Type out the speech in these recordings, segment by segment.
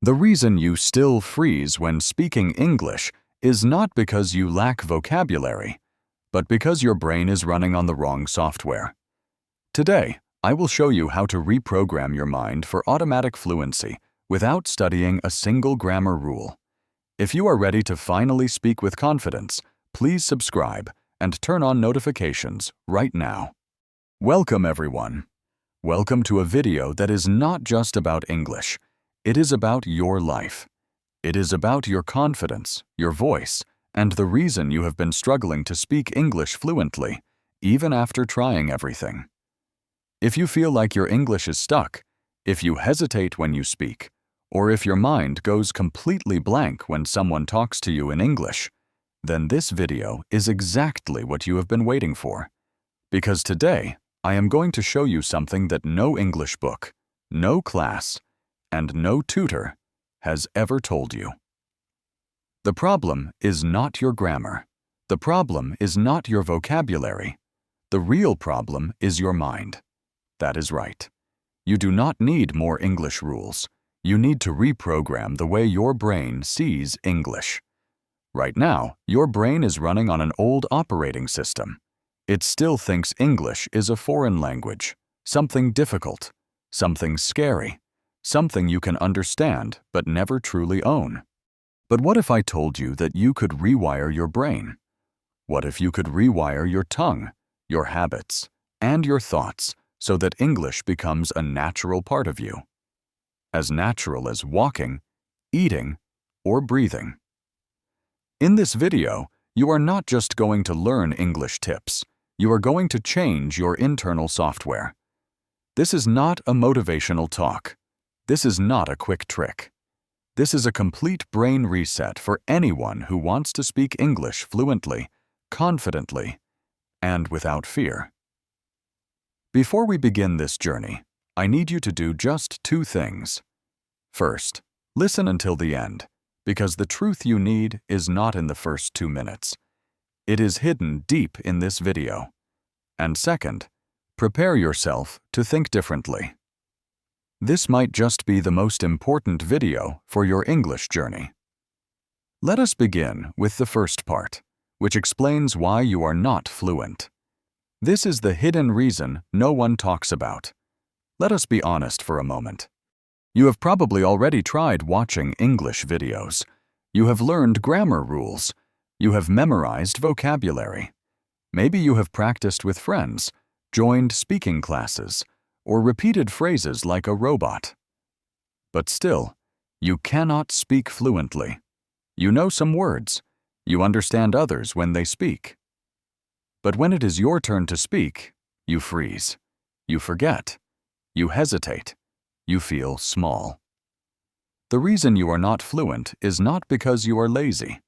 The reason you still freeze when speaking English is not because you lack vocabulary, but because your brain is running on the wrong software. Today, I will show you how to reprogram your mind for automatic fluency without studying a single grammar rule. If you are ready to finally speak with confidence, please subscribe and turn on notifications right now. Welcome, everyone. Welcome to a video that is not just about English. It is about your life. It is about your confidence, your voice, and the reason you have been struggling to speak English fluently, even after trying everything. If you feel like your English is stuck, if you hesitate when you speak, or if your mind goes completely blank when someone talks to you in English, then this video is exactly what you have been waiting for. Because today, I am going to show you something that no English book, no class, and no tutor has ever told you. The problem is not your grammar. The problem is not your vocabulary. The real problem is your mind. That is right. You do not need more English rules. You need to reprogram the way your brain sees English. Right now, your brain is running on an old operating system. It still thinks English is a foreign language, something difficult, something scary, something you can understand but never truly own. But what if I told you that you could rewire your brain? What if you could rewire your tongue, your habits, and your thoughts so that English becomes a natural part of you? As natural as walking, eating, or breathing. In this video, you are not just going to learn English tips. You are going to change your internal software. This is not a motivational talk. This is not a quick trick. This is a complete brain reset for anyone who wants to speak English fluently, confidently, and without fear. Before we begin this journey, I need you to do just two things. First, listen until the end, because the truth you need is not in the first 2 minutes. It is hidden deep in this video. And second, prepare yourself to think differently. This might just be the most important video for your English journey. Let us begin with the first part, which explains why you are not fluent. This is the hidden reason no one talks about. Let us be honest for a moment. You have probably already tried watching English videos. You have learned grammar rules. You have memorized vocabulary. Maybe you have practiced with friends, joined speaking classes, or repeated phrases like a robot. But still, you cannot speak fluently. You know some words. You understand others when they speak. But when it is your turn to speak, you freeze. You forget. You hesitate. You feel small. The reason you are not fluent is not because you are lazy.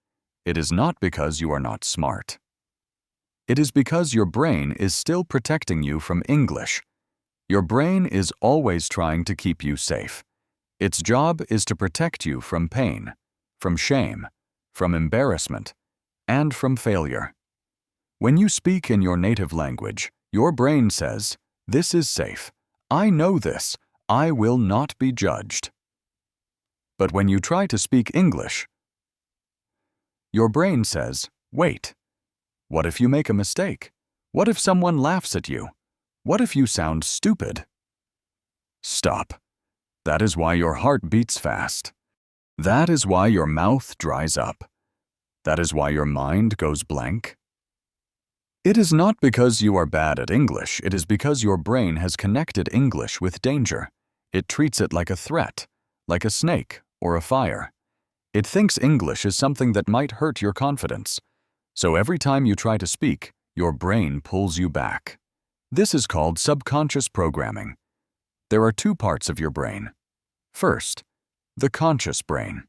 It is not because you are not smart. It is because your brain is still protecting you from English. Your brain is always trying to keep you safe. Its job is to protect you from pain, from shame, from embarrassment, and from failure. When you speak in your native language, your brain says, "This is safe. I know this. I will not be judged." But when you try to speak English, your brain says, "Wait. What if you make a mistake? What if someone laughs at you? What if you sound stupid?" Stop. That is why your heart beats fast. That is why your mouth dries up. That is why your mind goes blank. It is not because you are bad at English. It is because your brain has connected English with danger. It treats it like a threat, like a snake or a fire. It thinks English is something that might hurt your confidence. So every time you try to speak, your brain pulls you back. This is called subconscious programming. There are two parts of your brain. First, the conscious brain.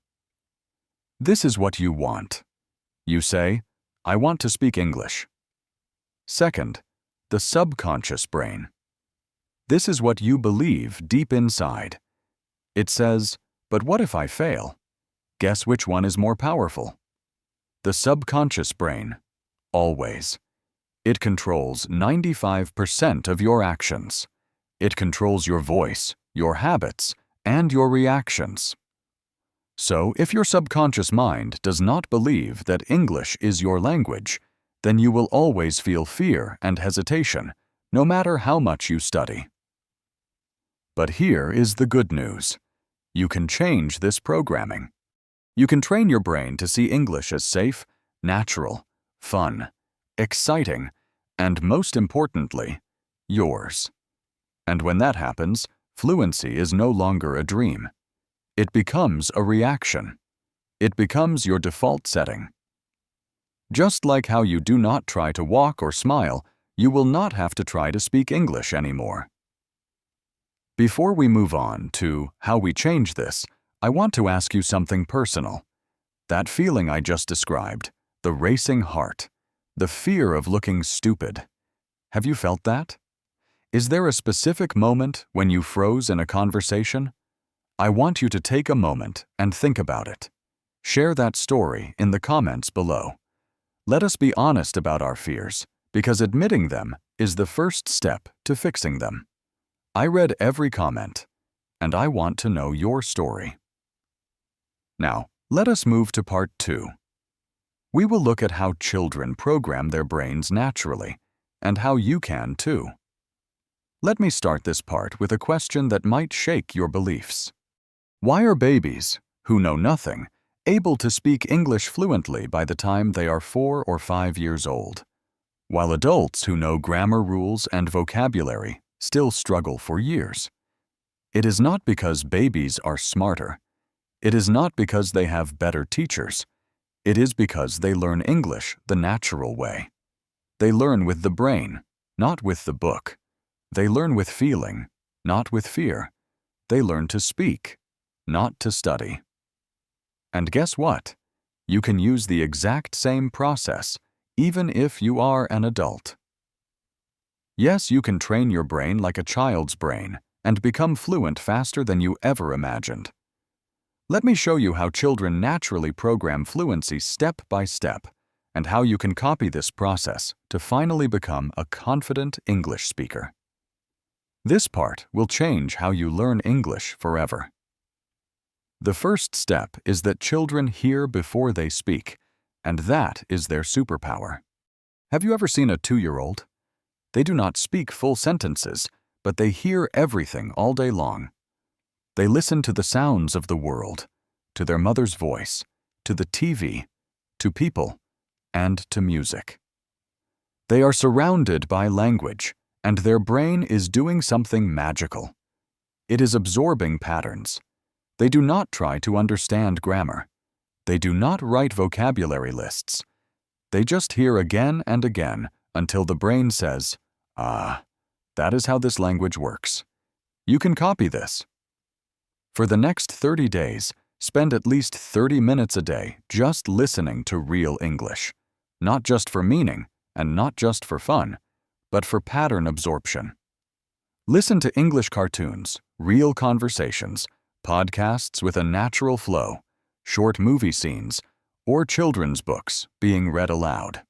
This is what you want. You say, "I want to speak English." Second, the subconscious brain. This is what you believe deep inside. It says, "But what if I fail?" Guess which one is more powerful? The subconscious brain. Always. It controls 95% of your actions. It controls your voice, your habits, and your reactions. So, if your subconscious mind does not believe that English is your language, then you will always feel fear and hesitation, no matter how much you study. But here is the good news. You can change this programming. You can train your brain to see English as safe, natural, fun, exciting, and most importantly, yours. And when that happens, fluency is no longer a dream. It becomes a reaction. It becomes your default setting. Just like how you do not try to walk or smile, you will not have to try to speak English anymore. Before we move on to how we change this, I want to ask you something personal. That feeling I just described, the racing heart, the fear of looking stupid. Have you felt that? Is there a specific moment when you froze in a conversation? I want you to take a moment and think about it. Share that story in the comments below. Let us be honest about our fears, because admitting them is the first step to fixing them. I read every comment, and I want to know your story. Now, let us move to part 2. We will look at how children program their brains naturally, and how you can too. Let me start this part with a question that might shake your beliefs. Why are babies, who know nothing, able to speak English fluently by the time they are 4 or 5 years old, while adults who know grammar rules and vocabulary still struggle for years? It is not because babies are smarter. It is not because they have better teachers. It is because they learn English the natural way. They learn with the brain, not with the book. They learn with feeling, not with fear. They learn to speak, not to study. And guess what? You can use the exact same process, even if you are an adult. Yes, you can train your brain like a child's brain and become fluent faster than you ever imagined. Let me show you how children naturally program fluency step by step, and how you can copy this process to finally become a confident English speaker. This part will change how you learn English forever. The first step is that children hear before they speak, and that is their superpower. Have you ever seen a 2-year-old? They do not speak full sentences, but they hear everything all day long. They listen to the sounds of the world, to their mother's voice, to the TV, to people, and to music. They are surrounded by language, and their brain is doing something magical. It is absorbing patterns. They do not try to understand grammar. They do not write vocabulary lists. They just hear again and again until the brain says, "Ah, that is how this language works." You can copy this. For the next 30 days, spend at least 30 minutes a day just listening to real English, not just for meaning and not just for fun, but for pattern absorption. Listen to English cartoons, real conversations, podcasts with a natural flow, short movie scenes, or children's books being read aloud.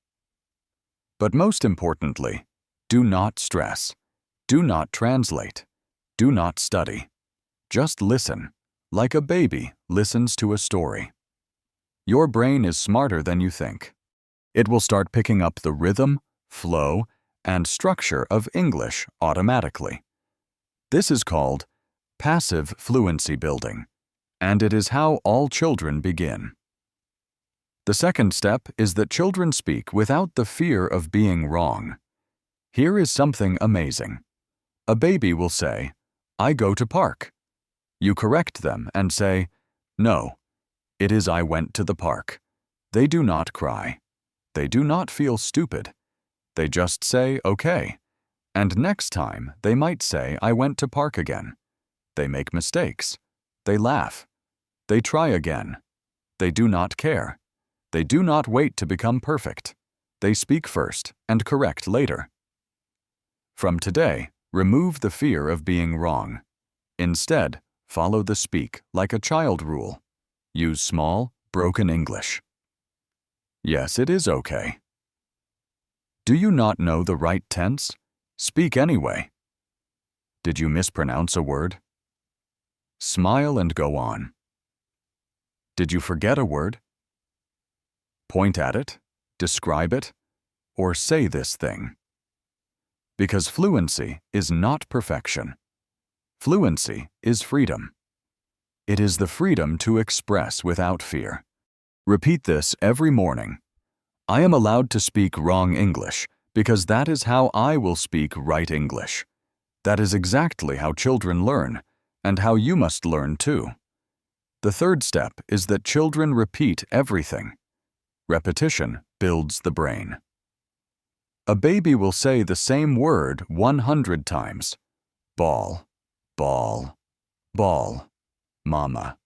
But most importantly, do not stress. Do not translate. Do not study. Just listen, like a baby listens to a story. Your brain is smarter than you think. It will start picking up the rhythm, flow, and structure of English automatically. This is called passive fluency building, and it is how all children begin. The second step is that children speak without the fear of being wrong. Here is something amazing. A baby will say, "I go to park." You correct them and say, "No, it is I went to the park." They do not cry. They do not feel stupid. They just say, "Okay." And next time, they might say, "I went to park again." They make mistakes. They laugh. They try again. They do not care. They do not wait to become perfect. They speak first and correct later. From today, remove the fear of being wrong. Instead, follow the speak like a child rule. Use small, broken English. Yes, it is okay. Do you not know the right tense? Speak anyway. Did you mispronounce a word? Smile and go on. Did you forget a word? Point at it, describe it, or say this thing. Because fluency is not perfection. Fluency is freedom. It is the freedom to express without fear. Repeat this every morning. I am allowed to speak wrong English because that is how I will speak right English. That is exactly how children learn, and how you must learn too. The third step is that children repeat everything. Repetition builds the brain. A baby will say the same word 100 times. Ball, ball, ball. Mama,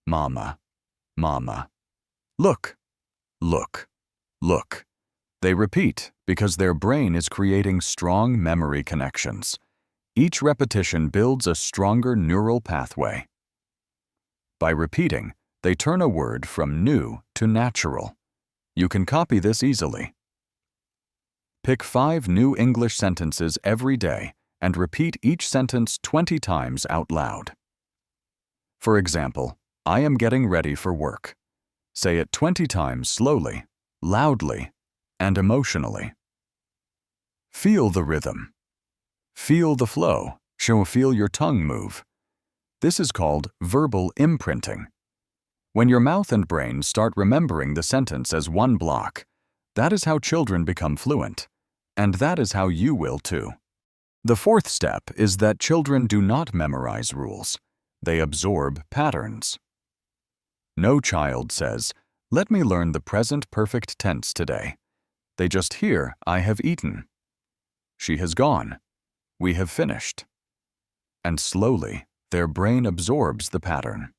mama, mama. Look, look, look. They repeat because their brain is creating strong memory connections. Each repetition builds a stronger neural pathway. By repeating, they turn a word from new to natural. You can copy this easily. Pick 5 new English sentences every day and repeat each sentence 20 times out loud. For example, I am getting ready for work. Say it 20 times slowly, loudly, and emotionally. Feel the rhythm. Feel the flow. Feel your tongue move. This is called verbal imprinting. When your mouth and brain start remembering the sentence as one block, that is how children become fluent, and that is how you will too. The fourth step is that children do not memorize rules. They absorb patterns. No child says, "Let me learn the present perfect tense today." They just hear, "I have eaten." "She has gone." "We have finished." And slowly, their brain absorbs the pattern.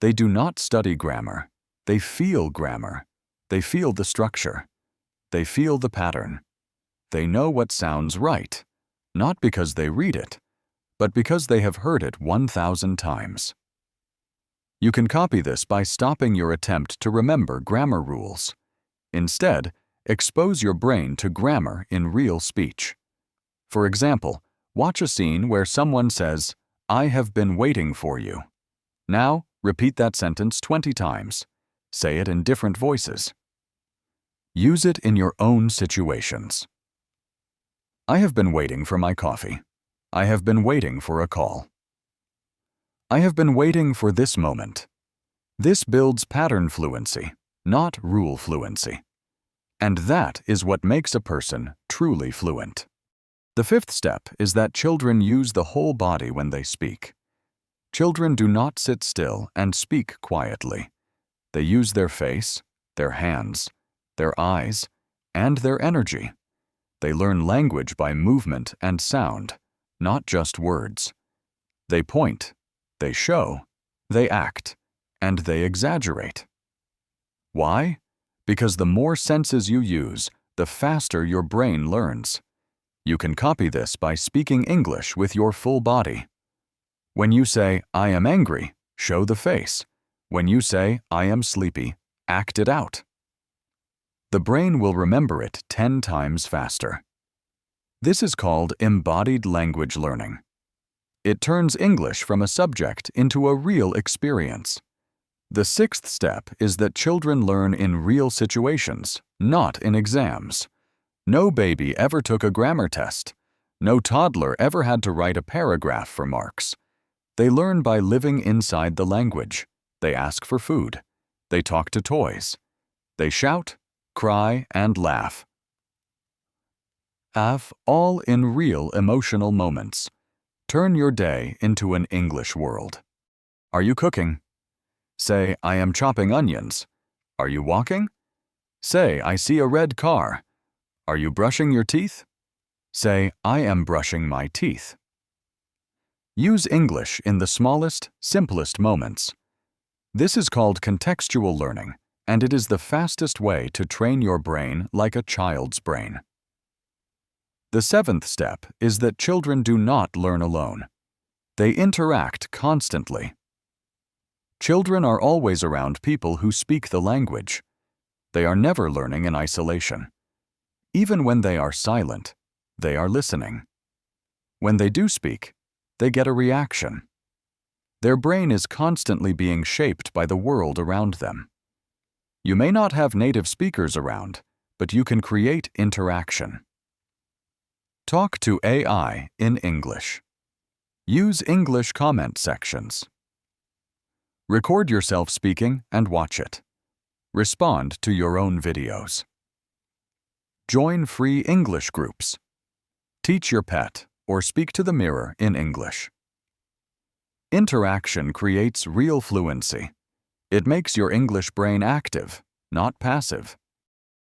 They do not study grammar. They feel grammar. They feel the structure. They feel the pattern. They know what sounds right, not because they read it, but because they have heard it 1,000 times. You can copy this by stopping your attempt to remember grammar rules. Instead, expose your brain to grammar in real speech. For example, watch a scene where someone says, "I have been waiting for you." Now, repeat that sentence 20 times. Say it in different voices. Use it in your own situations. I have been waiting for my coffee. I have been waiting for a call. I have been waiting for this moment. This builds pattern fluency, not rule fluency. And that is what makes a person truly fluent. The fifth step is that children use the whole body when they speak. Children do not sit still and speak quietly. They use their face, their hands, their eyes, and their energy. They learn language by movement and sound, not just words. They point, they show, they act, and they exaggerate. Why? Because the more senses you use, the faster your brain learns. You can copy this by speaking English with your full body. When you say, "I am angry," show the face. When you say, "I am sleepy," act it out. The brain will remember it 10 times faster. This is called embodied language learning. It turns English from a subject into a real experience. The sixth step is that children learn in real situations, not in exams. No baby ever took a grammar test. No toddler ever had to write a paragraph for marks. They learn by living inside the language. They ask for food. They talk to toys. They shout, cry, and laugh. All in real emotional moments. Turn your day into an English world. Are you cooking? Say, "I am chopping onions." Are you walking? Say, "I see a red car." Are you brushing your teeth? Say, "I am brushing my teeth." Use English in the smallest, simplest moments. This is called contextual learning, and it is the fastest way to train your brain like a child's brain. The seventh step is that children do not learn alone. They interact constantly. Children are always around people who speak the language. They are never learning in isolation. Even when they are silent, they are listening. When they do speak, they get a reaction. Their brain is constantly being shaped by the world around them. You may not have native speakers around, but you can create interaction. Talk to AI in English. Use English comment sections. Record yourself speaking and watch it. Respond to your own videos. Join free English groups. Teach your pet or speak to the mirror in English. Interaction creates real fluency. It makes your English brain active, not passive.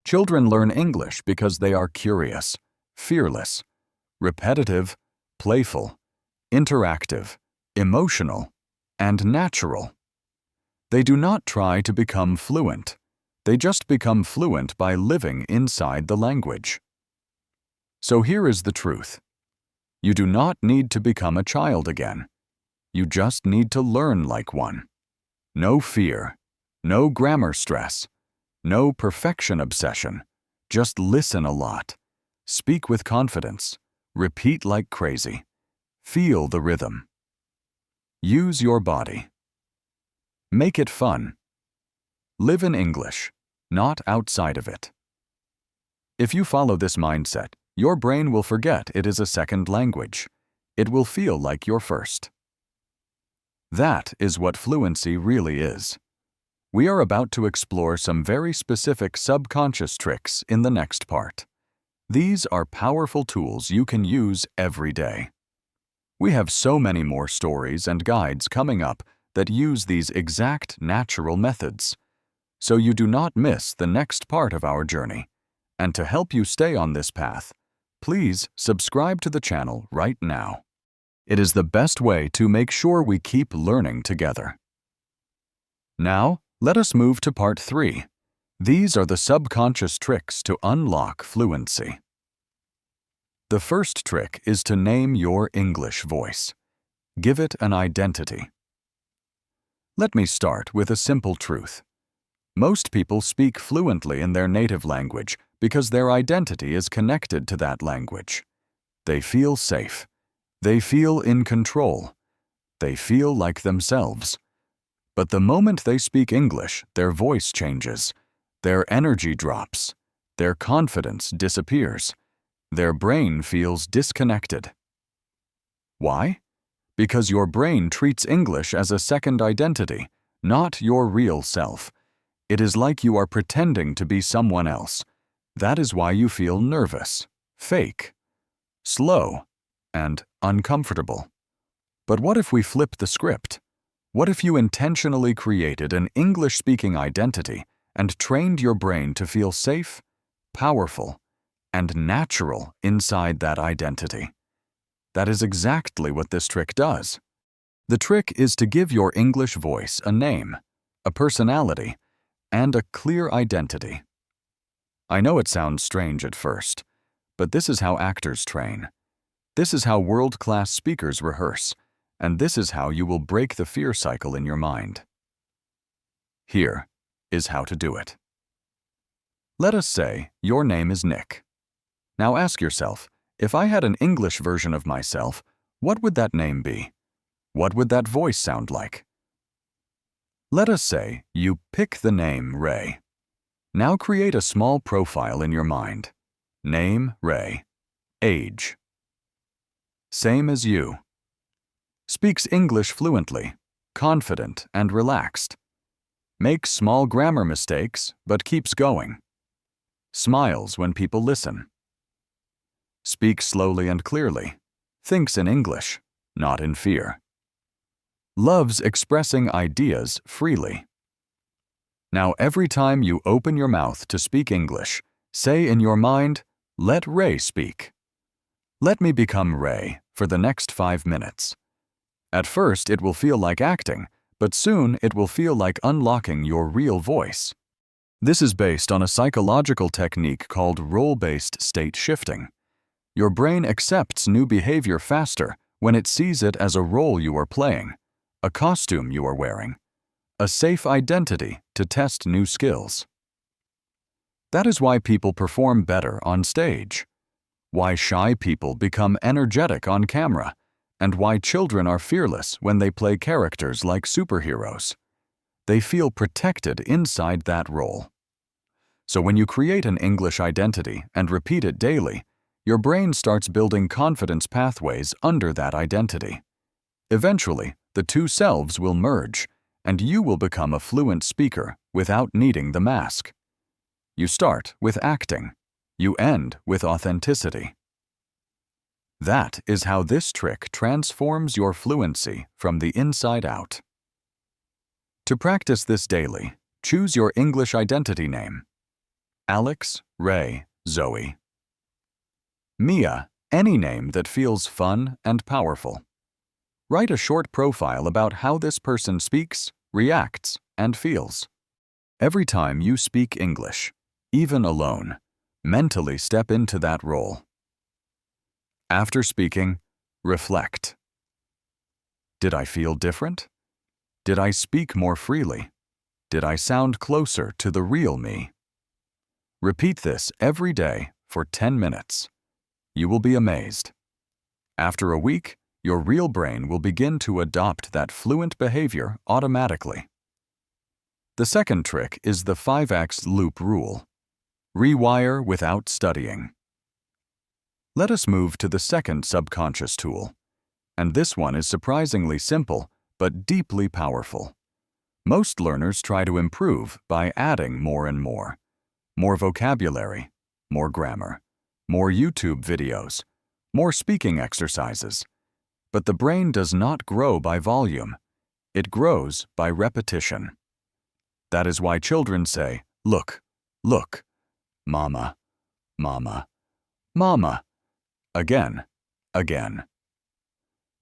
Children learn English because they are curious, fearless, repetitive, playful, interactive, emotional, and natural. They do not try to become fluent. They just become fluent by living inside the language. So here is the truth. You do not need to become a child again. You just need to learn like one. No fear, no grammar stress, no perfection obsession. Just listen a lot. Speak with confidence. Repeat like crazy. Feel the rhythm. Use your body. Make it fun. Live in English, not outside of it. If you follow this mindset, your brain will forget it is a second language. It will feel like your first. That is what fluency really is. We are about to explore some very specific subconscious tricks in the next part. These are powerful tools you can use every day. We have so many more stories and guides coming up that use these exact natural methods, so you do not miss the next part of our journey. And to help you stay on this path, please subscribe to the channel right now. It is the best way to make sure we keep learning together. Now, let us move to part 3. These are the subconscious tricks to unlock fluency. The first trick is to name your English voice. Give it an identity. Let me start with a simple truth. Most people speak fluently in their native language because their identity is connected to that language. They feel safe. They feel in control. They feel like themselves. But the moment they speak English, their voice changes. Their energy drops. Their confidence disappears. Their brain feels disconnected. Why? Because your brain treats English as a second identity, not your real self. It is like you are pretending to be someone else. That is why you feel nervous, fake, slow, and uncomfortable. But what if we flip the script? What if you intentionally created an English-speaking identity and trained your brain to feel safe, powerful, and natural inside that identity? That is exactly what this trick does. The trick is to give your English voice a name, a personality, and a clear identity. I know it sounds strange at first, but this is how actors train. This is how world-class speakers rehearse, and this is how you will break the fear cycle in your mind. Here is how to do it. Let us say your name is Nick. Now ask yourself, if I had an English version of myself, what would that name be? What would that voice sound like? Let us say you pick the name Ray. Now create a small profile in your mind. Name Ray. Age. Same as you. Speaks English fluently, confident and relaxed. Makes small grammar mistakes, but keeps going. Smiles when people listen. Speaks slowly and clearly. Thinks in English, not in fear. Loves expressing ideas freely. Now every time you open your mouth to speak English, say in your mind, "Let Ray speak." Let me become Ray for the next 5 minutes. At first it will feel like acting, but soon it will feel like unlocking your real voice. This is based on a psychological technique called role-based state shifting. Your brain accepts new behavior faster when it sees it as a role you are playing, a costume you are wearing, a safe identity to test new skills. That is why people perform better on stage, why shy people become energetic on camera, and why children are fearless when they play characters like superheroes. They feel protected inside that role. So when you create an English identity and repeat it daily, your brain starts building confidence pathways under that identity. Eventually, the two selves will merge, and you will become a fluent speaker without needing the mask. You start with acting. You end with authenticity. That is how this trick transforms your fluency from the inside out. To practice this daily, choose your English identity name. Alex, Ray, Zoe. Mia, any name that feels fun and powerful. Write a short profile about how this person speaks, reacts, and feels. Every time you speak English, even alone, mentally step into that role. After speaking, reflect. Did I feel different? Did I speak more freely? Did I sound closer to the real me? Repeat this every day for 10 minutes. You will be amazed. After a week, your real brain will begin to adopt that fluent behavior automatically. The second trick is the 5x loop rule. Rewire without studying. Let us move to the second subconscious tool. And this one is surprisingly simple, but deeply powerful. Most learners try to improve by adding more and more. More vocabulary, more grammar, more YouTube videos, more speaking exercises. But the brain does not grow by volume. It grows by repetition. That is why children say, "Look, look, mama, mama, mama," again, again.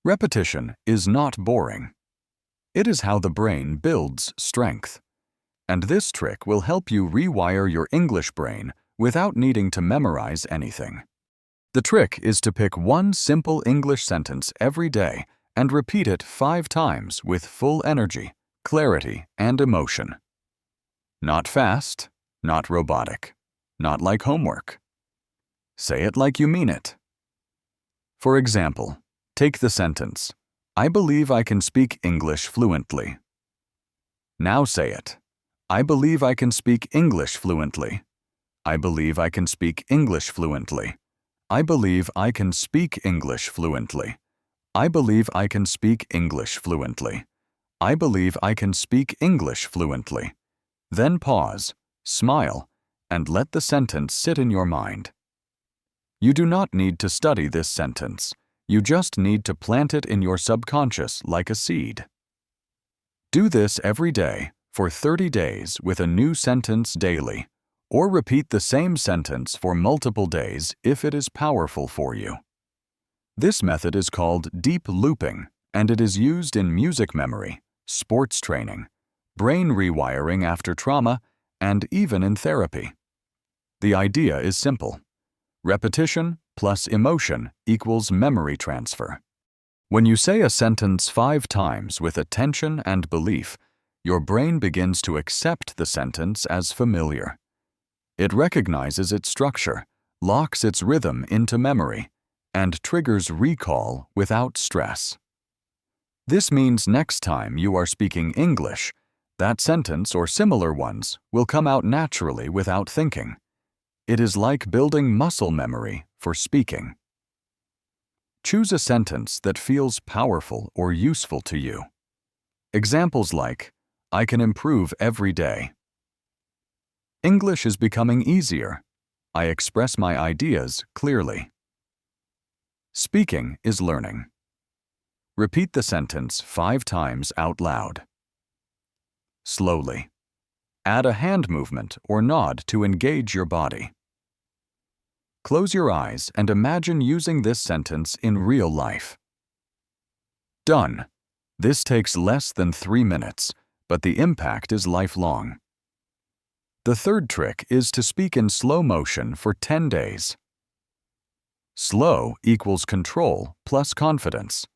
Repetition is not boring. It is how the brain builds strength. And this trick will help you rewire your English brain without needing to memorize anything. The trick is to pick one simple English sentence every day and repeat it 5 times with full energy, clarity, and emotion. Not fast, not robotic, not like homework. Say it like you mean it. For example, take the sentence, "I believe I can speak English fluently." Now say it. I believe I can speak English fluently. I believe I can speak English fluently. I believe I can speak English fluently. I believe I can speak English fluently. I believe I can speak English fluently. Then pause, smile, and let the sentence sit in your mind. You do not need to study this sentence. You just need to plant it in your subconscious like a seed. Do this every day for 30 days with a new sentence daily, or repeat the same sentence for multiple days if it is powerful for you. This method is called deep looping, and it is used in music memory, sports training, brain rewiring after trauma, and even in therapy. The idea is simple. Repetition plus emotion equals memory transfer. When you say a sentence 5 times with attention and belief, your brain begins to accept the sentence as familiar. It recognizes its structure, locks its rhythm into memory, and triggers recall without stress. This means next time you are speaking English, that sentence or similar ones will come out naturally without thinking. It is like building muscle memory for speaking. Choose a sentence that feels powerful or useful to you. Examples like, "I can improve every day." English is becoming easier. I express my ideas clearly. Speaking is learning. Repeat the sentence 5 times out loud. Slowly. Add a hand movement or nod to engage your body. Close your eyes and imagine using this sentence in real life. Done. This takes less than 3 minutes, but the impact is lifelong. The third trick is to speak in slow motion for 10 days. Slow equals control plus confidence.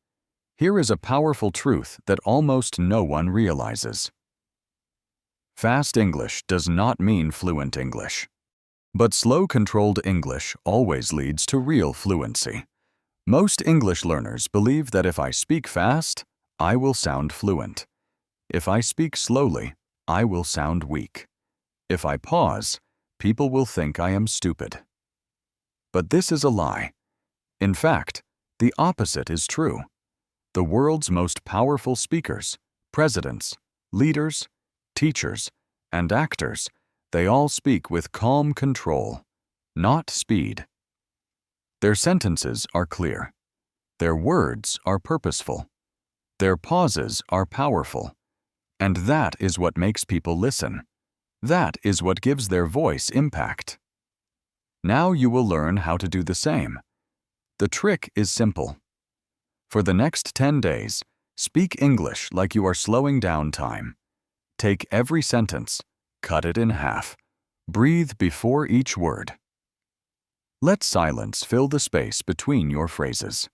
Here is a powerful truth that almost no one realizes. Fast English does not mean fluent English. But slow, controlled English always leads to real fluency. Most English learners believe that if I speak fast, I will sound fluent. If I speak slowly, I will sound weak. If I pause, people will think I am stupid. But this is a lie. In fact, the opposite is true. The world's most powerful speakers, presidents, leaders, teachers, and actors, they all speak with calm control, not speed. Their sentences are clear. Their words are purposeful. Their pauses are powerful. And that is what makes people listen. That is what gives their voice impact. Now you will learn how to do the same. The trick is simple. For the next 10 days, speak English like you are slowing down time. Take every sentence, cut it in half. Breathe before each word. Let silence fill the space between your phrases.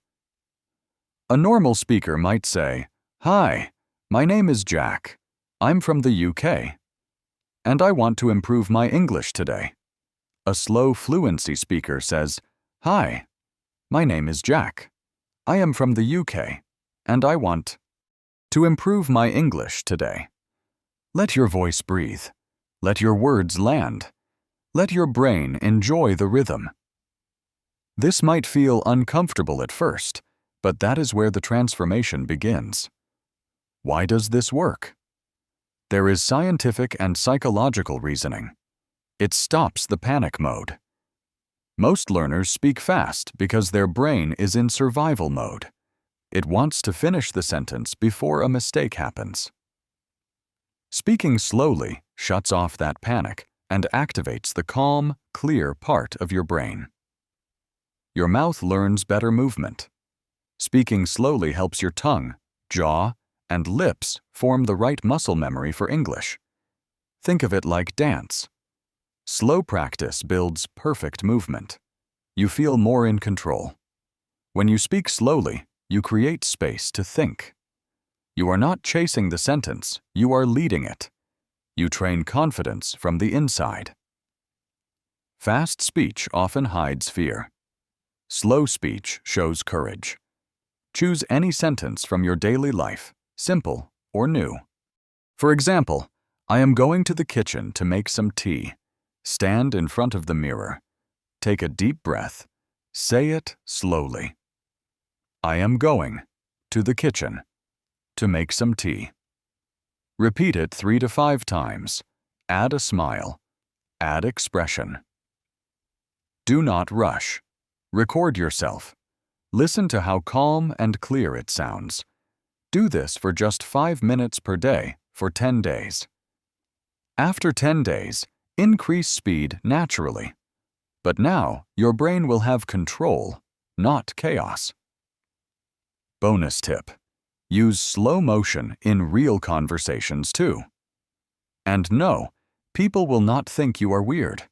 A normal speaker might say, "Hi, my name is Jack. I'm from the UK, and I want to improve my English today." A slow fluency speaker says, "Hi, my name is Jack. I am from the UK, and I want to improve my English today." Let your voice breathe. Let your words land. Let your brain enjoy the rhythm. This might feel uncomfortable at first, but that is where the transformation begins. Why does this work? There is scientific and psychological reasoning. It stops the panic mode. Most learners speak fast because their brain is in survival mode. It wants to finish the sentence before a mistake happens. Speaking slowly shuts off that panic and activates the calm, clear part of your brain. Your mouth learns better movement. Speaking slowly helps your tongue, jaw, and lips form the right muscle memory for English. Think of it like dance. Slow practice builds perfect movement. You feel more in control. When you speak slowly, you create space to think. You are not chasing the sentence, you are leading it. You train confidence from the inside. Fast speech often hides fear. Slow speech shows courage. Choose any sentence from your daily life, simple or new. For example, I am going to the kitchen to make some tea. Stand in front of the mirror. Take a deep breath. Say it slowly. I am going to the kitchen to make some tea. Repeat it 3 to 5 times. Add a smile. Add expression. Do not rush. Record yourself. Listen to how calm and clear it sounds. Do this for just 5 minutes per day for 10 days. After 10 days, increase speed naturally. But now your brain will have control, not chaos. Bonus tip: use slow motion in real conversations too. And no, people will not think you are weird.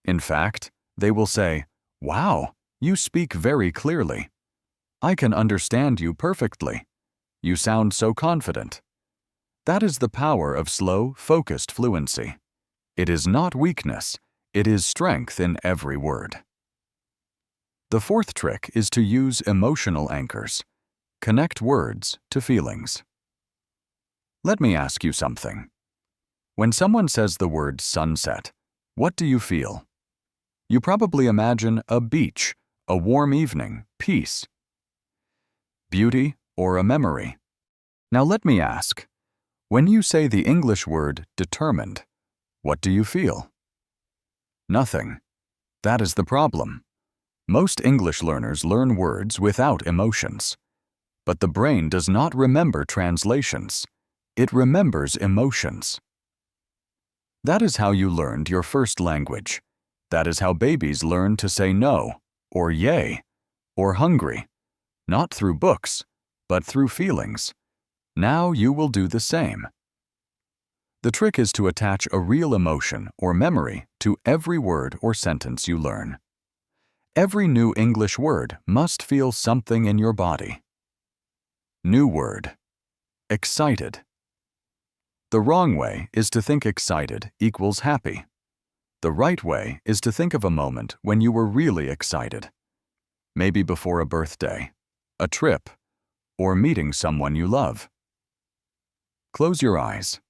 In fact, they will say, "Wow, you speak very clearly. I can understand you perfectly. You sound so confident." That is the power of slow, focused fluency. It is not weakness, it is strength in every word. The fourth trick is to use emotional anchors. Connect words to feelings. Let me ask you something. When someone says the word sunset, what do you feel? You probably imagine a beach, a warm evening, peace, beauty, or a memory. Now let me ask, when you say the English word determined, what do you feel? Nothing. That is the problem. Most English learners learn words without emotions. But the brain does not remember translations. It remembers emotions. That is how you learned your first language. That is how babies learn to say no, or yay, or hungry. Not through books, but through feelings. Now you will do the same. The trick is to attach a real emotion or memory to every word or sentence you learn. Every new English word must feel something in your body. New word: excited. The wrong way is to think excited equals happy. The right way is to think of a moment when you were really excited. maybe before a birthday, a trip, or meeting someone you love. Close your eyes.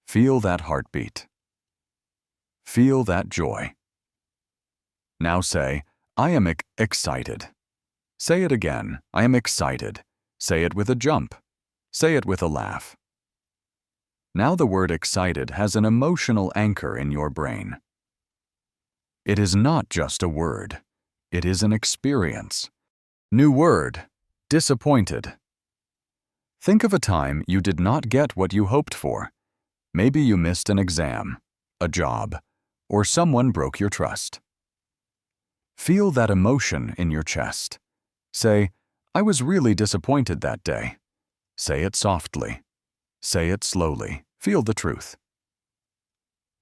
Feel that heartbeat. Feel that joy. Now say, I am excited. Say it again, I am excited. Say it with a jump. Say it with a laugh. Now the word excited has an emotional anchor in your brain. It is not just a word. It is an experience. New word, disappointed. Think of a time you did not get what you hoped for. Maybe you missed an exam, a job, or someone broke your trust. Feel that emotion in your chest. Say, I was really disappointed that day. Say it softly. Say it slowly. Feel the truth.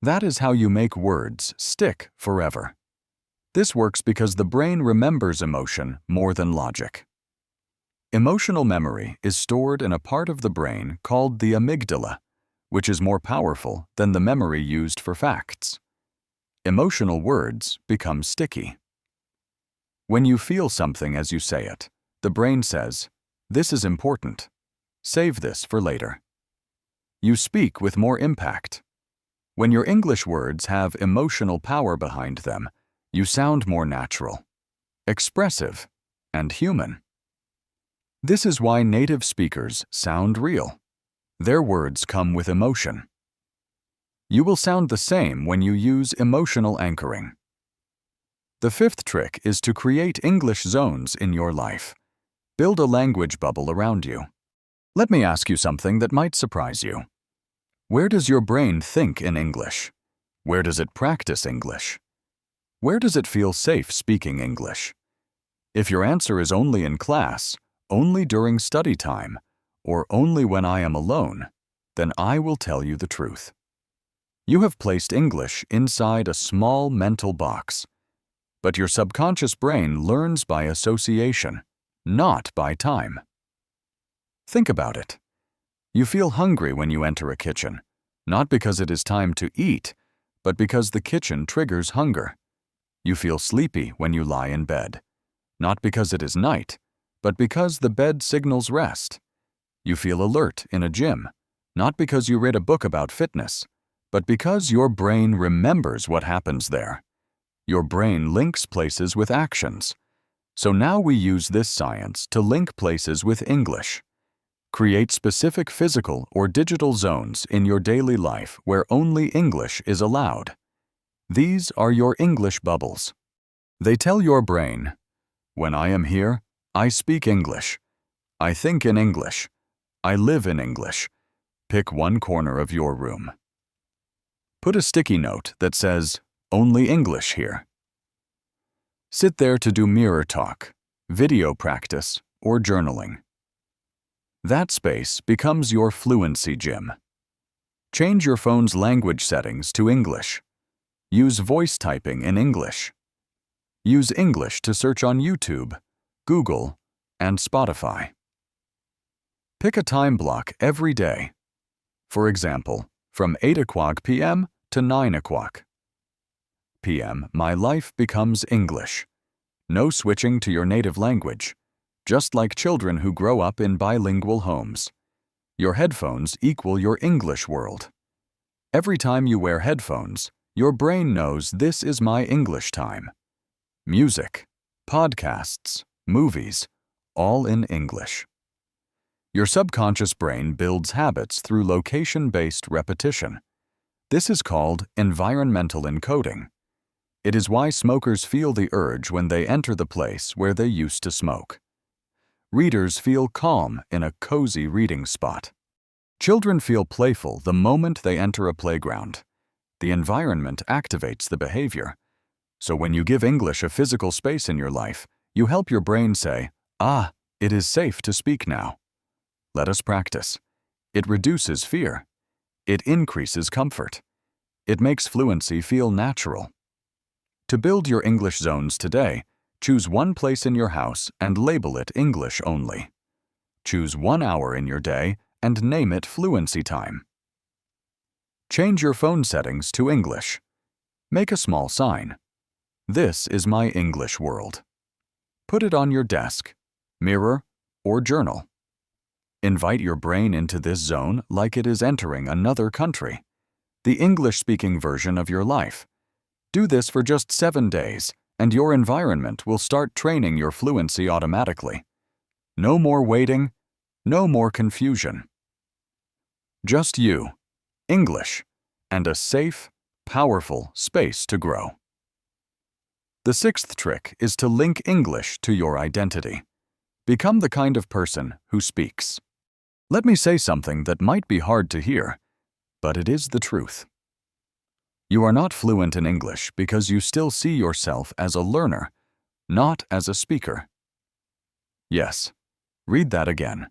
That is how you make words stick forever. This works because the brain remembers emotion more than logic. Emotional memory is stored in a part of the brain called the amygdala, which is more powerful than the memory used for facts. Emotional words become sticky. When you feel something as you say it, the brain says, "This is important. Save this for later." You speak with more impact. When your English words have emotional power behind them, you sound more natural, expressive, and human. This is why native speakers sound real. Their words come with emotion. You will sound the same when you use emotional anchoring. The fifth trick is to create English zones in your life. Build a language bubble around you. Let me ask you something that might surprise you. Where does your brain think in English? Where does it practice English? Where does it feel safe speaking English? If your answer is only in class, only during study time, or only when I am alone, then I will tell you the truth. You have placed English inside a small mental box. But your subconscious brain learns by association, not by time. Think about it. You feel hungry when you enter a kitchen, not because it is time to eat, but because the kitchen triggers hunger. You feel sleepy when you lie in bed, not because it is night, but because the bed signals rest. You feel alert in a gym, not because you read a book about fitness, but because your brain remembers what happens there. Your brain links places with actions. So now we use this science to link places with English. Create specific physical or digital zones in your daily life where only English is allowed. These are your English bubbles. They tell your brain, when I am here, I speak English. I think in English. I live in English. Pick one corner of your room. Put a sticky note that says, only English here. Sit there to do mirror talk, video practice, or journaling. That space becomes your fluency gym. Change your phone's language settings to English. Use voice typing in English. Use English to search on YouTube, Google, and Spotify. Pick a time block every day. For example, from 8 o'clock p.m. to 9 o'clock p.m., my life becomes English. No switching to your native language. Just like children who grow up in bilingual homes. Your headphones equal your English world. Every time you wear headphones, your brain knows this is my English time. Music, podcasts, movies, all in English. Your subconscious brain builds habits through location-based repetition. This is called environmental encoding. It is why smokers feel the urge when they enter the place where they used to smoke. Readers feel calm in a cozy reading spot. Children feel playful the moment they enter a playground. The environment activates the behavior. So when you give English a physical space in your life, you help your brain say, "Ah, it is safe to speak now." Let us practice. It reduces fear. It increases comfort. It makes fluency feel natural. To build your English zones today, choose one place in your house and label it English only. Choose 1 hour in your day and name it Fluency Time. Change your phone settings to English. Make a small sign. This is my English world. Put it on your desk, mirror, or journal. Invite your brain into this zone like it is entering another country, the English-speaking version of your life. Do this for just 7 days, and your environment will start training your fluency automatically. No more waiting, no more confusion. Just you, English, and a safe, powerful space to grow. The 6th trick is to link English to your identity. Become the kind of person who speaks. Let me say something that might be hard to hear, but it is the truth. You are not fluent in English because you still see yourself as a learner, not as a speaker. Yes, read that again.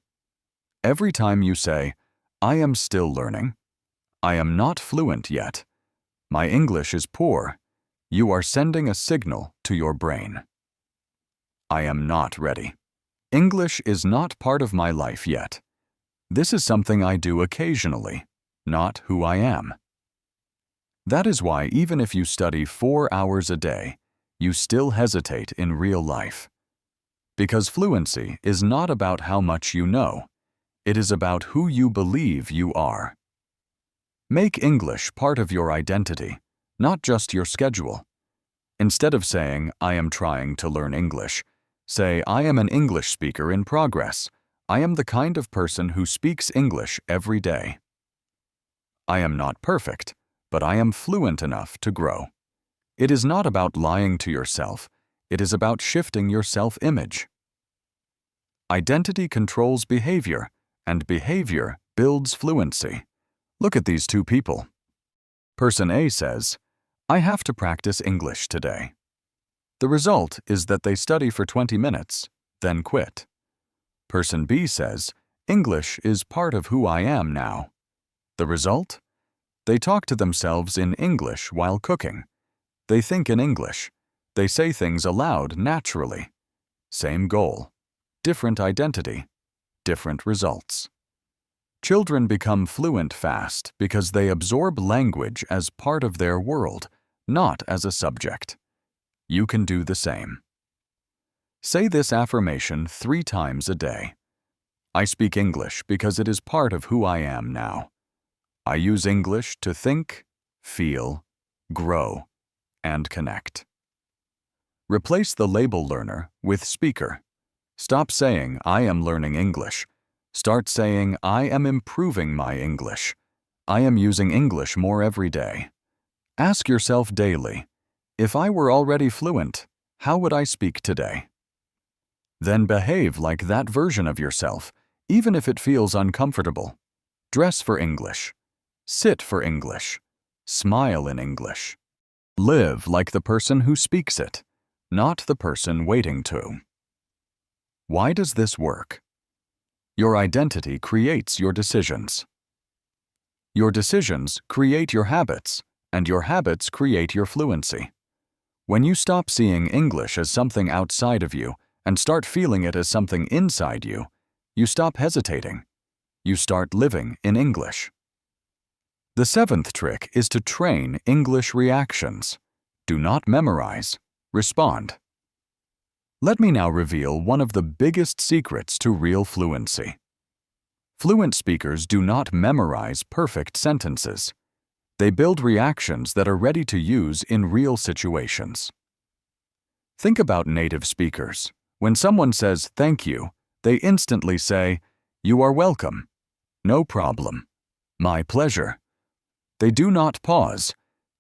Every time you say, "I am still learning," "I am not fluent yet," "My English is poor," you are sending a signal to your brain. I am not ready. English is not part of my life yet. This is something I do occasionally, not who I am. That is why even if you study 4 hours a day, you still hesitate in real life. Because fluency is not about how much you know. It is about who you believe you are. Make English part of your identity, not just your schedule. Instead of saying, "I am trying to learn English," say, "I am an English speaker in progress. I am the kind of person who speaks English every day. I am not perfect, but I am fluent enough to grow." It is not about lying to yourself. It is about shifting your self-image. Identity controls behavior, and behavior builds fluency. Look at these two people. Person A says, "I have to practice English today." The result is that they study for 20 minutes, then quit. Person B says, "English is part of who I am now." The result? They talk to themselves in English while cooking. They think in English. They say things aloud naturally. Same goal. Different identity. Different results. Children become fluent fast because they absorb language as part of their world, not as a subject. You can do the same. Say this affirmation 3 times a day. I speak English because it is part of who I am now. I use English to think, feel, grow, and connect. Replace the label learner with speaker. Stop saying, "I am learning English." Start saying, "I am improving my English. I am using English more every day." Ask yourself daily, if I were already fluent, how would I speak today? Then behave like that version of yourself, even if it feels uncomfortable. Dress for English. Sit for English. Smile in English. Live like the person who speaks it, not the person waiting to. Why does this work? Your identity creates your decisions. Your decisions create your habits, and your habits create your fluency. When you stop seeing English as something outside of you and start feeling it as something inside you, you stop hesitating. You start living in English. The 7th trick is to train English reactions. Do not memorize, respond. Let me now reveal one of the biggest secrets to real fluency. Fluent speakers do not memorize perfect sentences. They build reactions that are ready to use in real situations. Think about native speakers. When someone says "thank you," they instantly say, "You are welcome," "No problem," "My pleasure." They do not pause.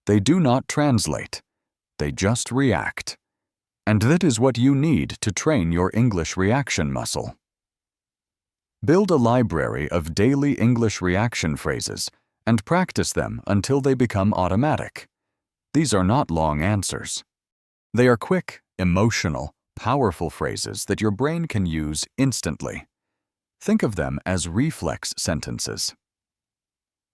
They do not translate. They just react. And that is what you need to train your English reaction muscle. Build a library of daily English reaction phrases and practice them until they become automatic. These are not long answers. They are quick, emotional, powerful phrases that your brain can use instantly. Think of them as reflex sentences.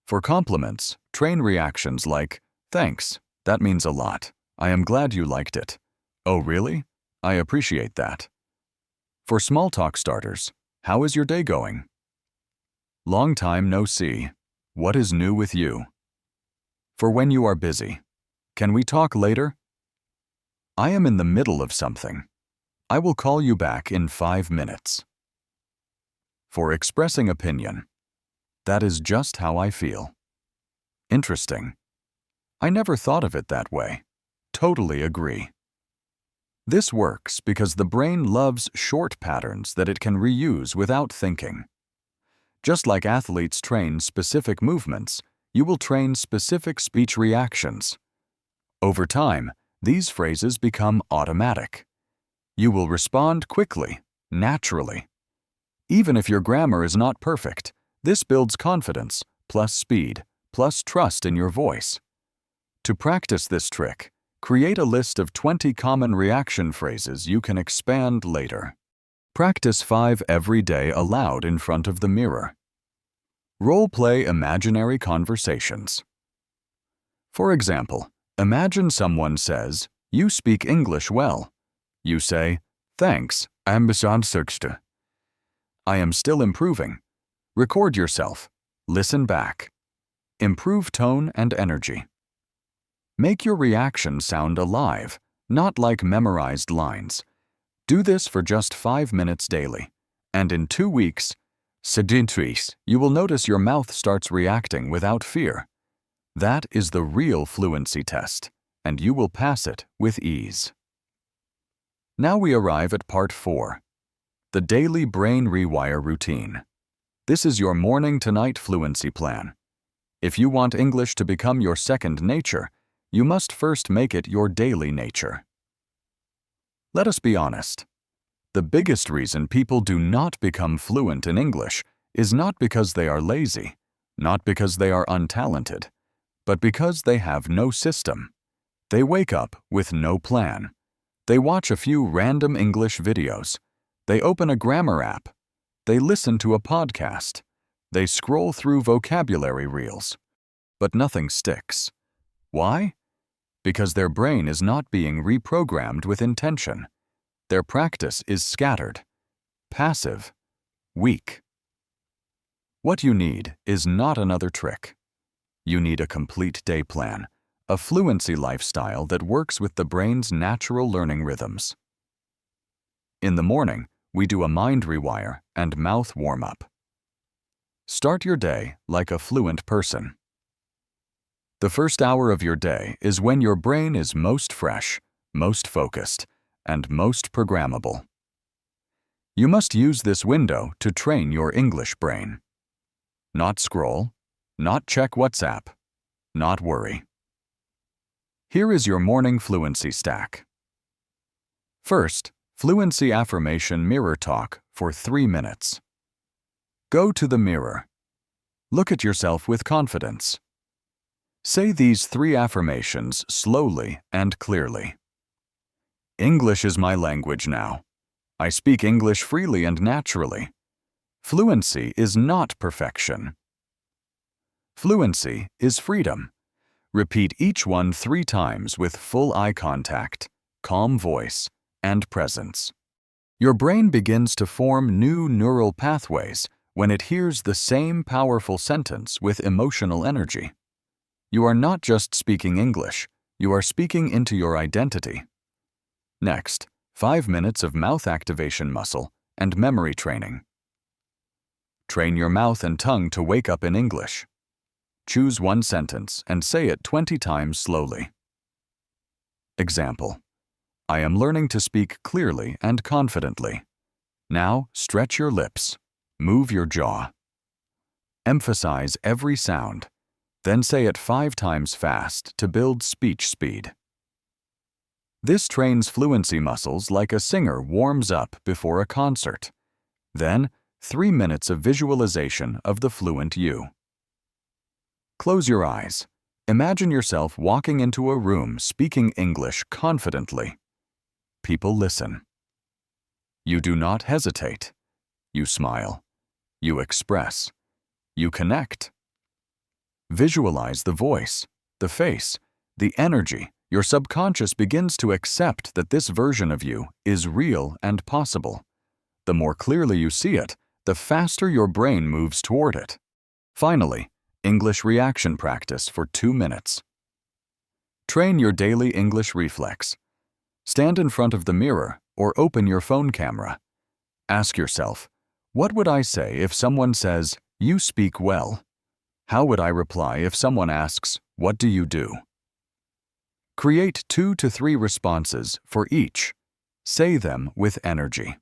For compliments, train reactions like, "Thanks, that means a lot. I am glad you liked it." "Oh, really? I appreciate that." For small talk starters, "How is your day going?" "Long time no see. What is new with you?" For when you are busy, "Can we talk later?" "I am in the middle of something." I will call you back in 5 minutes. For expressing opinion. That is just how I feel. Interesting. I never thought of it that way. Totally agree. This works because the brain loves short patterns that it can reuse without thinking. Just like athletes train specific movements, you will train specific speech reactions. Over time, these phrases become automatic. You will respond quickly, naturally. Even if your grammar is not perfect, this builds confidence, plus speed, plus trust in your voice. To practice this trick, create a list of 20 common reaction phrases you can expand later. Practice 5 every day aloud in front of the mirror. Role-play imaginary conversations. For example, imagine someone says, "You speak English well." You say, "Thanks, I'm misunderstood." I am still improving. Record yourself. Listen back. Improve tone and energy. Make your reaction sound alive, not like memorized lines. Do this for just 5 minutes daily, and in 2 weeks, you will notice your mouth starts reacting without fear. That is the real fluency test, and you will pass it with ease. Now we arrive at part 4, the Daily Brain Rewire Routine. This is your morning-to-night fluency plan. If you want English to become your second nature, you must first make it your daily nature. Let us be honest. The biggest reason people do not become fluent in English is not because they are lazy, not because they are untalented, but because they have no system. They wake up with no plan. They watch a few random English videos. They open a grammar app. They listen to a podcast. They scroll through vocabulary reels. But nothing sticks. Why? Because their brain is not being reprogrammed with intention. Their practice is scattered, passive, weak. What you need is not another trick. You need a complete day plan, a fluency lifestyle that works with the brain's natural learning rhythms. In the morning, we do a mind rewire and mouth warm-up. Start your day like a fluent person. The first hour of your day is when your brain is most fresh, most focused, and most programmable. You must use this window to train your English brain. Not scroll, not check WhatsApp, not worry. Here is your morning fluency stack. First, fluency affirmation mirror talk for 3 minutes. Go to the mirror. Look at yourself with confidence. Say these 3 affirmations slowly and clearly. English is my language now. I speak English freely and naturally. Fluency is not perfection. Fluency is freedom. Repeat each one 3 times with full eye contact, calm voice, and presence. Your brain begins to form new neural pathways when it hears the same powerful sentence with emotional energy. You are not just speaking English, you are speaking into your identity. Next, 5 minutes of mouth activation muscle and memory training. Train your mouth and tongue to wake up in English. Choose one sentence and say it 20 times slowly. Example: I am learning to speak clearly and confidently. Now stretch your lips, move your jaw. Emphasize every sound. Then say it 5 times fast to build speech speed. This trains fluency muscles like a singer warms up before a concert. Then, 3 minutes of visualization of the fluent you. Close your eyes. Imagine yourself walking into a room speaking English confidently. People listen. You do not hesitate. You smile. You express. You connect. Visualize the voice, the face, the energy. Your subconscious begins to accept that this version of you is real and possible. The more clearly you see it, the faster your brain moves toward it. Finally, English reaction practice for 2 minutes. Train your daily English reflex. Stand in front of the mirror or open your phone camera. Ask yourself, what would I say if someone says, "You speak well"? How would I reply if someone asks, "What do you do?" Create 2 to 3 responses for each. Say them with energy.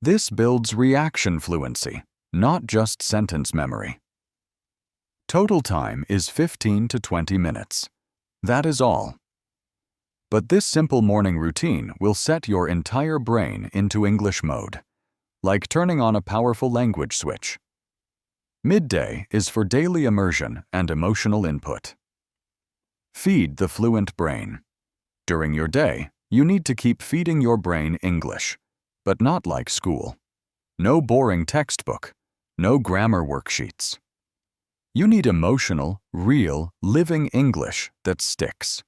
This builds reaction fluency, not just sentence memory. Total time is 15 to 20 minutes. That is all. But this simple morning routine will set your entire brain into English mode, like turning on a powerful language switch. Midday is for daily immersion and emotional input. Feed the fluent brain. During your day, you need to keep feeding your brain English, but not like school. No boring textbook, no grammar worksheets. You need emotional, real, living English that sticks.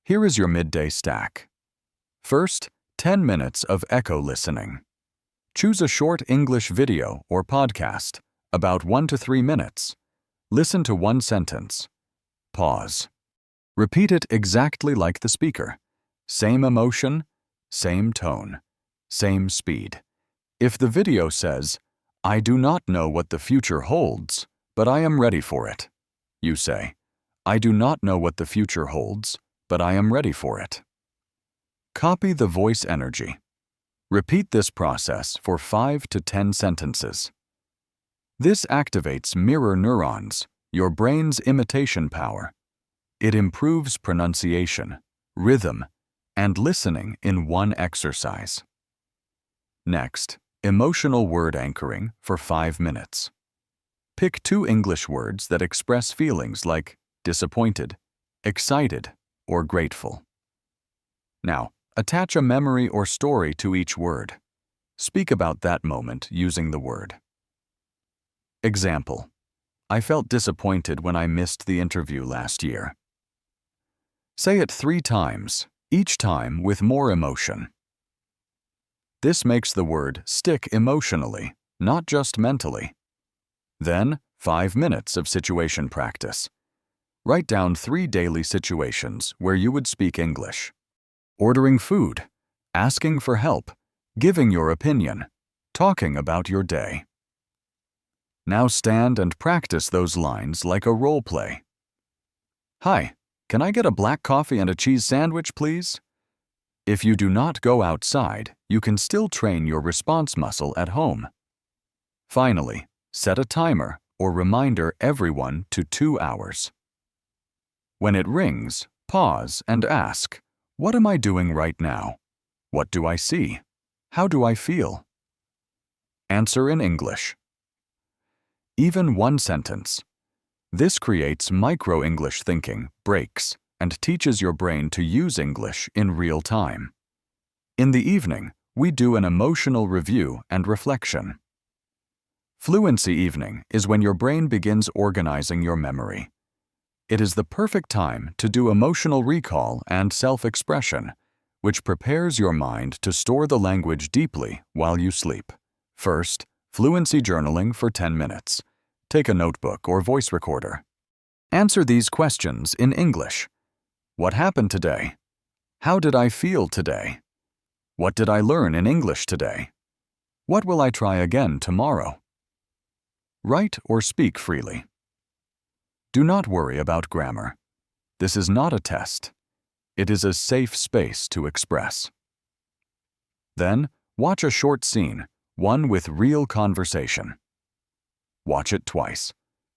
Here is your midday stack. First, 10 minutes of echo listening. Choose a short English video or podcast, about 1 to 3 minutes. Listen to one sentence. Pause. Repeat it exactly like the speaker. Same emotion, same tone, same speed. If the video says, "I do not know what the future holds, but I am ready for it," you say, "I do not know what the future holds, but I am ready for it." Copy the voice energy. Repeat this process for 5 to 10 sentences. This activates mirror neurons, your brain's imitation power. It improves pronunciation, rhythm, and listening in one exercise. Next, emotional word anchoring for 5 minutes. Pick 2 English words that express feelings like disappointed, excited, or grateful. Now, attach a memory or story to each word. Speak about that moment using the word. Example: I felt disappointed when I missed the interview last year. Say it 3 times, each time with more emotion. This makes the word stick emotionally, not just mentally. Then, 5 minutes of situation practice. Write down 3 daily situations where you would speak English. Ordering food, asking for help, giving your opinion, talking about your day. Now stand and practice those lines like a role play. Hi, can I get a black coffee and a cheese sandwich, please? If you do not go outside, you can still train your response muscle at home. Finally, set a timer or reminder everyone to 2 hours. When it rings, pause and ask, what am I doing right now? What do I see? How do I feel? Answer in English. Even one sentence. This creates micro-English thinking, breaks, and teaches your brain to use English in real time. In the evening, we do an emotional review and reflection. Fluency evening is when your brain begins organizing your memory. It is the perfect time to do emotional recall and self-expression, which prepares your mind to store the language deeply while you sleep. First, fluency journaling for 10 minutes. Take a notebook or voice recorder. Answer these questions in English. What happened today? How did I feel today? What did I learn in English today? What will I try again tomorrow? Write or speak freely. Do not worry about grammar. This is not a test. It is a safe space to express. Then, watch a short scene, one with real conversation. Watch it twice.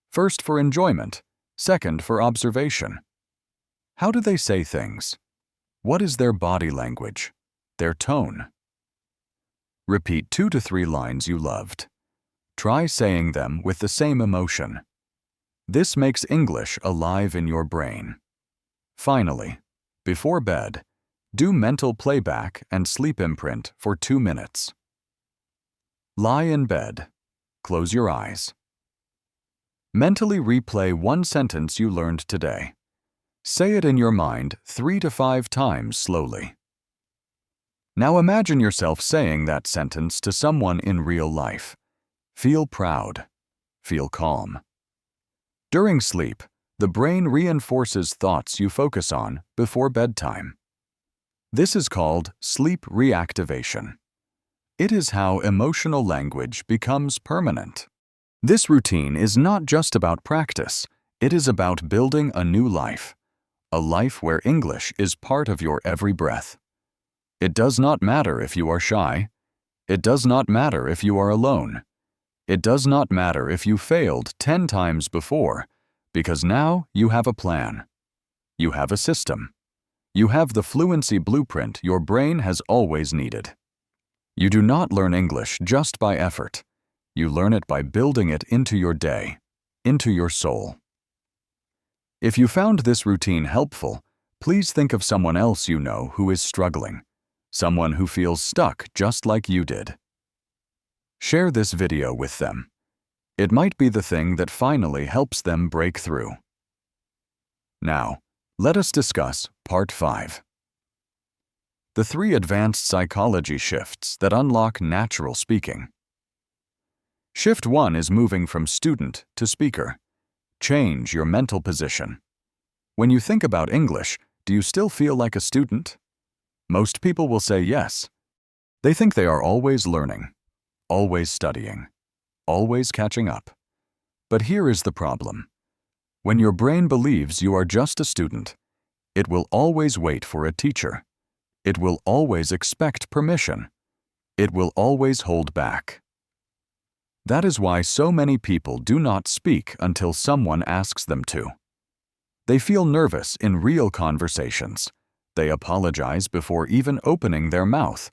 First for enjoyment, second for observation. How do they say things? What is their body language? Their tone? Repeat 2 to 3 lines you loved. Try saying them with the same emotion. This makes English alive in your brain. Finally, before bed, do mental playback and sleep imprint for 2 minutes. Lie in bed. Close your eyes. Mentally replay one sentence you learned today. Say it in your mind 3 to 5 times slowly. Now imagine yourself saying that sentence to someone in real life. Feel proud. Feel calm. During sleep, the brain reinforces thoughts you focus on before bedtime. This is called sleep reactivation. It is how emotional language becomes permanent. This routine is not just about practice, it is about building a new life, a life where English is part of your every breath. It does not matter if you are shy. It does not matter if you are alone. It does not matter if you failed 10 times before, because now you have a plan. You have a system. You have the fluency blueprint your brain has always needed. You do not learn English just by effort. You learn it by building it into your day, into your soul. If you found this routine helpful, please think of someone else you know who is struggling, someone who feels stuck just like you did. Share this video with them. It might be the thing that finally helps them break through. Now, let us discuss Part 5. The 3 advanced psychology shifts that unlock natural speaking. Shift 1 is moving from student to speaker. Change your mental position. When you think about English, do you still feel like a student? Most people will say yes. They think they are always learning, always studying, always catching up. But here is the problem. When your brain believes you are just a student, it will always wait for a teacher. It will always expect permission. It will always hold back. That is why so many people do not speak until someone asks them to. They feel nervous in real conversations. They apologize before even opening their mouth.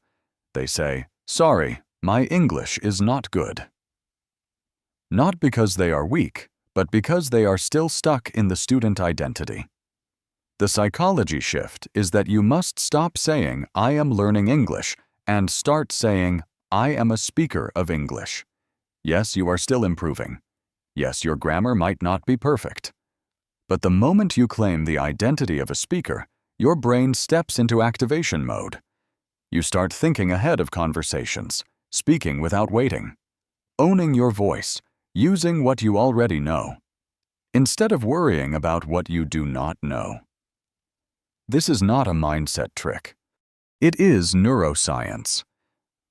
They say, "Sorry, my English is not good." Not because they are weak, but because they are still stuck in the student identity. The psychology shift is that you must stop saying, "I am learning English," and start saying, "I am a speaker of English." Yes, you are still improving. Yes, your grammar might not be perfect. But the moment you claim the identity of a speaker, your brain steps into activation mode. You start thinking ahead of conversations, speaking without waiting, owning your voice, using what you already know, instead of worrying about what you do not know. This is not a mindset trick. It is neuroscience.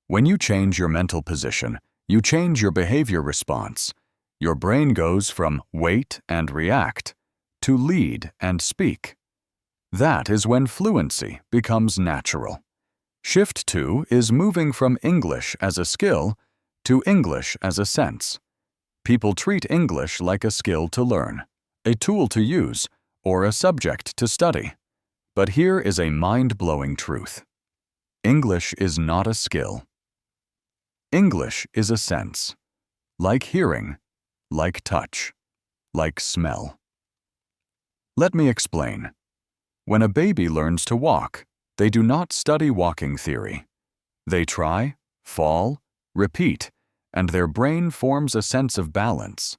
When you change your mental position, you change your behavior response. Your brain goes from wait and react to lead and speak. That is when fluency becomes natural. Shift 2 is moving from English as a skill to English as a sense. People treat English like a skill to learn, a tool to use, or a subject to study. But here is a mind-blowing truth. English is not a skill. English is a sense, like hearing, like touch, like smell. Let me explain. When a baby learns to walk, they do not study walking theory. They try, fall, repeat, and their brain forms a sense of balance.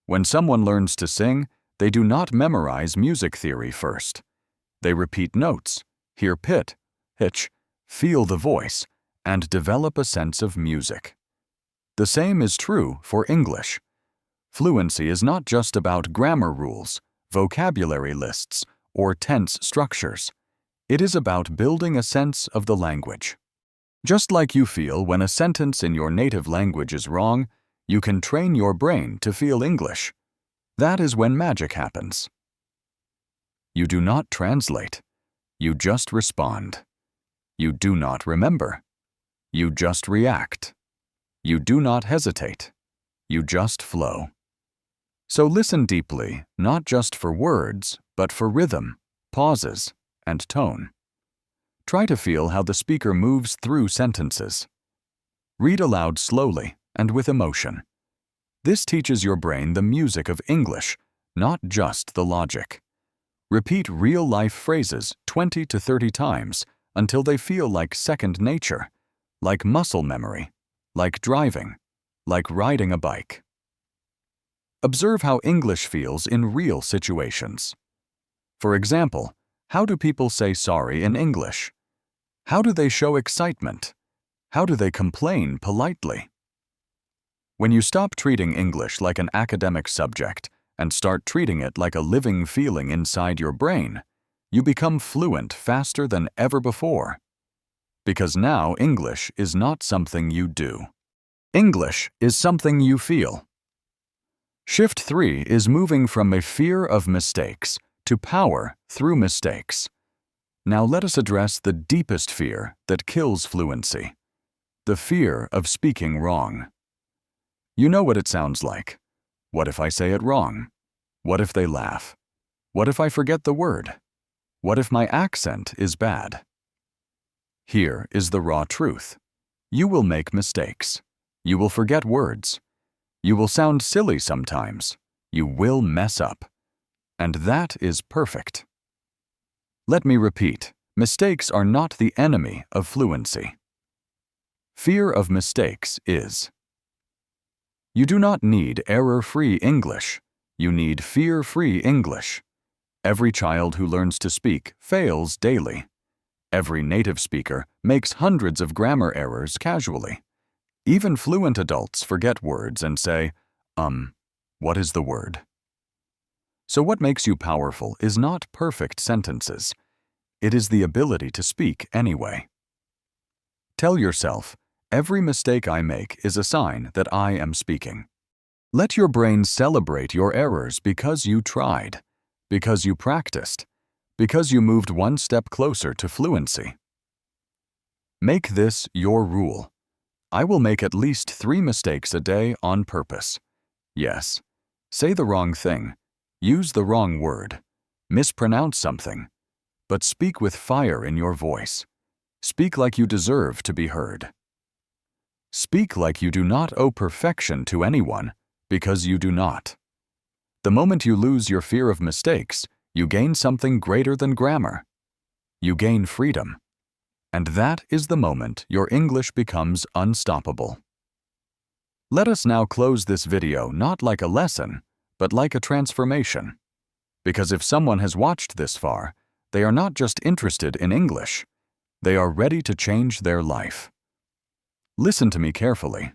When someone learns to sing, they do not memorize music theory first. They repeat notes, hear pitch, feel the voice, and develop a sense of music. The same is true for English. Fluency is not just about grammar rules, vocabulary lists, or tense structures. It is about building a sense of the language. Just like you feel when a sentence in your native language is wrong, you can train your brain to feel English. That is when magic happens. You do not translate. You just respond. You do not remember. You just react. You do not hesitate. You just flow. So listen deeply, not just for words, but for rhythm, pauses, and tone. Try to feel how the speaker moves through sentences. Read aloud slowly and with emotion. This teaches your brain the music of English, not just the logic. Repeat real-life phrases 20 to 30 times until they feel like second nature, like muscle memory, like driving, like riding a bike. Observe how English feels in real situations. For example, how do people say sorry in English? How do they show excitement? How do they complain politely? When you stop treating English like an academic subject and start treating it like a living feeling inside your brain, you become fluent faster than ever before. Because now English is not something you do. English is something you feel. Shift 3 is moving from a fear of mistakes to power through mistakes. Now let us address the deepest fear that kills fluency: the fear of speaking wrong. You know what it sounds like. What if I say it wrong? What if they laugh? What if I forget the word? What if my accent is bad? Here is the raw truth. You will make mistakes. You will forget words. You will sound silly sometimes. You will mess up. And that is perfect. Let me repeat, mistakes are not the enemy of fluency. Fear of mistakes is. You do not need error-free English. You need fear-free English. Every child who learns to speak fails daily. Every native speaker makes hundreds of grammar errors casually. Even fluent adults forget words and say, what is the word? So what makes you powerful is not perfect sentences. It is the ability to speak anyway. Tell yourself, every mistake I make is a sign that I am speaking. Let your brain celebrate your errors because you tried, because you practiced, because you moved one step closer to fluency. Make this your rule. I will make at least 3 mistakes a day on purpose. Yes, say the wrong thing, use the wrong word, mispronounce something, but speak with fire in your voice. Speak like you deserve to be heard. Speak like you do not owe perfection to anyone, because you do not. The moment you lose your fear of mistakes, you gain something greater than grammar. You gain freedom. And that is the moment your English becomes unstoppable. Let us now close this video not like a lesson, but like a transformation. Because if someone has watched this far, they are not just interested in English. They are ready to change their life. Listen to me carefully.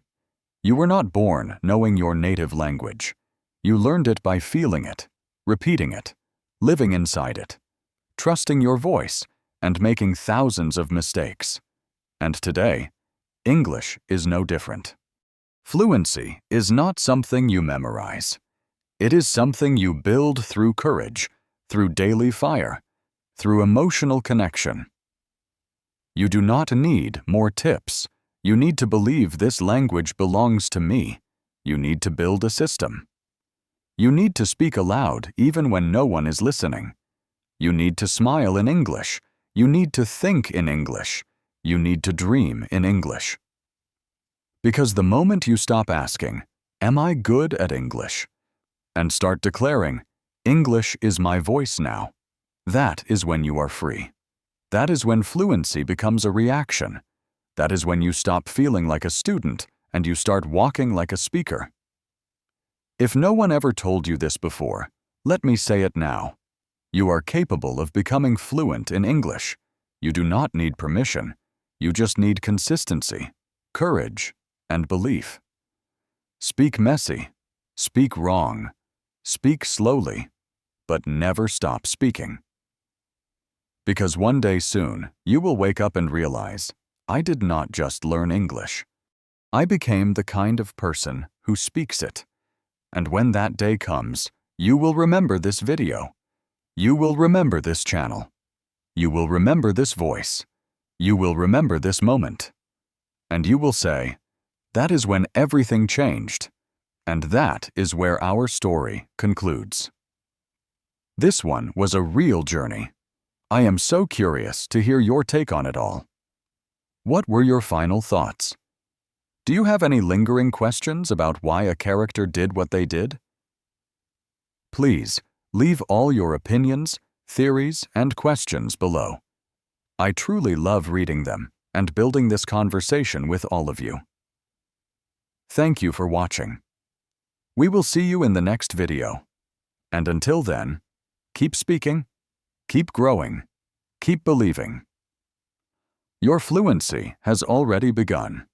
You were not born knowing your native language. You learned it by feeling it, repeating it, living inside it, trusting your voice, and making thousands of mistakes. And today, English is no different. Fluency is not something you memorize. It is something you build through courage, through daily fire, through emotional connection. You do not need more tips. You need to believe this language belongs to me. You need to build a system. You need to speak aloud even when no one is listening. You need to smile in English. You need to think in English. You need to dream in English. Because the moment you stop asking, "Am I good at English?" and start declaring, "English is my voice now," that is when you are free. That is when fluency becomes a reaction. That is when you stop feeling like a student and you start walking like a speaker. If no one ever told you this before, let me say it now. You are capable of becoming fluent in English. You do not need permission. You just need consistency, courage, and belief. Speak messy. Speak wrong. Speak slowly, but never stop speaking. Because one day soon, you will wake up and realize, I did not just learn English. I became the kind of person who speaks it. And when that day comes, you will remember this video. You will remember this channel. You will remember this voice. You will remember this moment. And you will say, that is when everything changed. And that is where our story concludes. This one was a real journey. I am so curious to hear your take on it all. What were your final thoughts? Do you have any lingering questions about why a character did what they did? Please, leave all your opinions, theories, and questions below. I truly love reading them and building this conversation with all of you. Thank you for watching. We will see you in the next video. And until then, keep speaking, keep growing, keep believing. Your fluency has already begun.